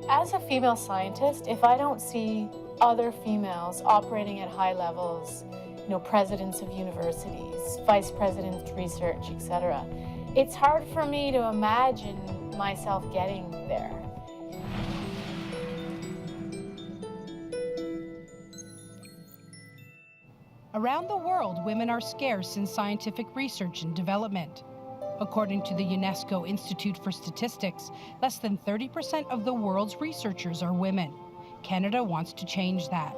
As a female scientist, if I don't see other females operating at high levels, presidents of universities, vice presidents of research, etc., it's hard for me to imagine myself getting there. Around the world, women are scarce in scientific research and development. According to the UNESCO Institute for Statistics, less than 30% of the world's researchers are women. Canada wants to change that.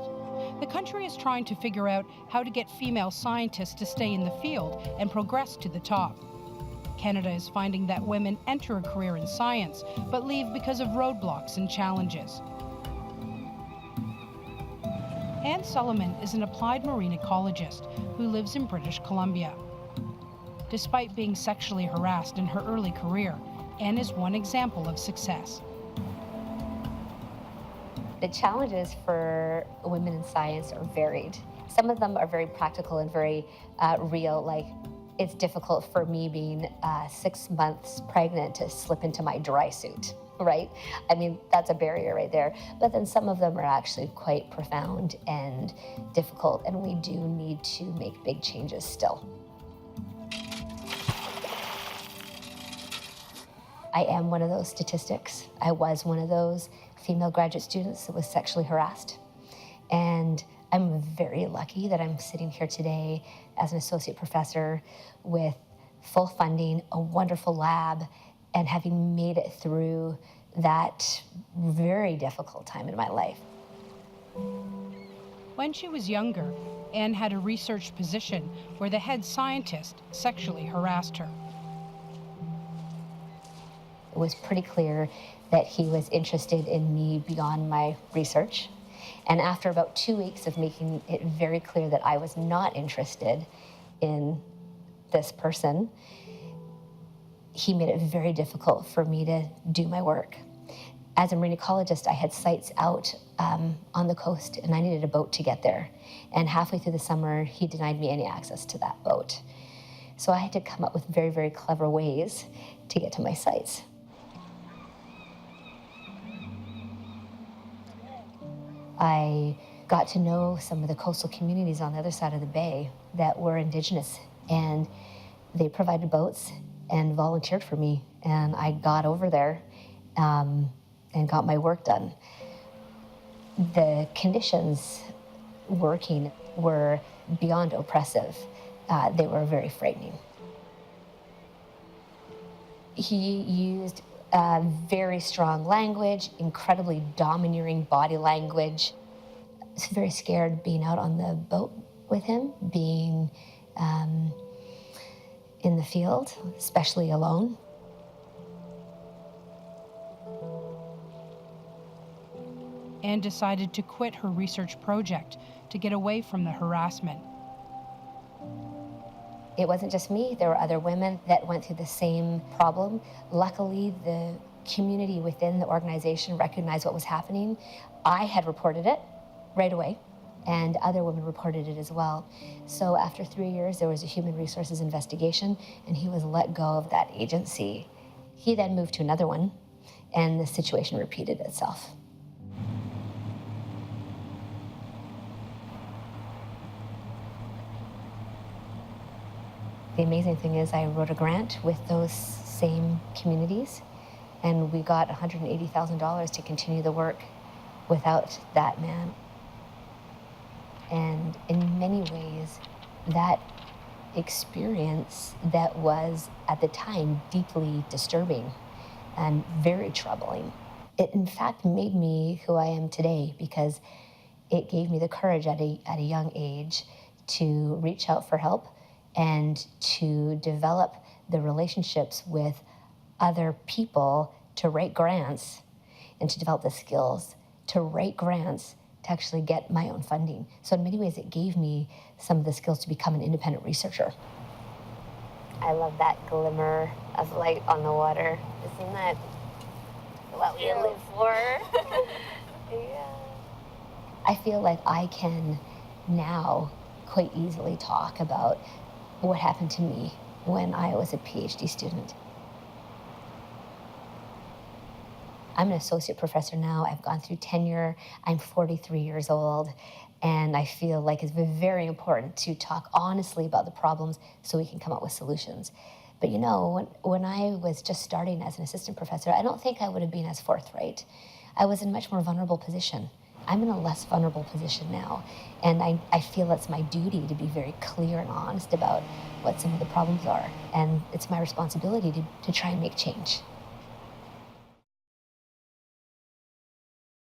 The country is trying to figure out how to get female scientists to stay in the field and progress to the top. Canada is finding that women enter a career in science, but leave because of roadblocks and challenges. Anne Solomon is an applied marine ecologist who lives in British Columbia. Despite being sexually harassed in her early career, Anne is one example of success. The challenges for women in science are varied. Some of them are very practical and very real, like it's difficult for me being 6 months pregnant to slip into my dry suit, right? I mean, that's a barrier right there. But then some of them are actually quite profound and difficult, and we do need to make big changes still. I am one of those statistics. I was one of those female graduate students that was sexually harassed. And I'm very lucky that I'm sitting here today as an associate professor with full funding, a wonderful lab, and having made it through that very difficult time in my life. When she was younger, Anne had a research position where the head scientist sexually harassed her. It was pretty clear that he was interested in me beyond my research. And after about 2 weeks of making it very clear that I was not interested in this person, he made it very difficult for me to do my work. As a marine ecologist, I had sites out on the coast, and I needed a boat to get there. And halfway through the summer, he denied me any access to that boat. So I had to come up with very, very clever ways to get to my sites. I got to know some of the coastal communities on the other side of the bay that were Indigenous, and they provided boats and volunteered for me, and I got over there and got my work done. The conditions working were beyond oppressive. They were very frightening. He used very strong language, incredibly domineering body language. I was very scared being out on the boat with him, being in the field, especially alone. Anne decided to quit her research project to get away from the harassment. It wasn't just me, there were other women that went through the same problem. Luckily, the community within the organization recognized what was happening. I had reported it right away, and other women reported it as well. So after 3 years, there was a human resources investigation, and he was let go of that agency. He then moved to another one, and the situation repeated itself. The amazing thing is I wrote a grant with those same communities, and we got $180,000 to continue the work without that man. And in many ways, that experience that was at the time deeply disturbing and very troubling, it in fact made me who I am today, because it gave me the courage at a young age to reach out for help and to develop the relationships with other people to write grants and to develop the skills to write grants to actually get my own funding. So in many ways, it gave me some of the skills to become an independent researcher. I love that glimmer of light on the water. Isn't that what we live for? Yeah. I feel like I can now quite easily talk about what happened to me when I was a PhD student. I'm an associate professor now. I've gone through tenure. I'm 43 years old. And I feel like it's very important to talk honestly about the problems so we can come up with solutions. But you know, when I was just starting as an assistant professor, I don't think I would have been as forthright. I was in a much more vulnerable position. I'm in a less vulnerable position now. And I feel it's my duty to be very clear and honest about what some of the problems are. And it's my responsibility to try and make change.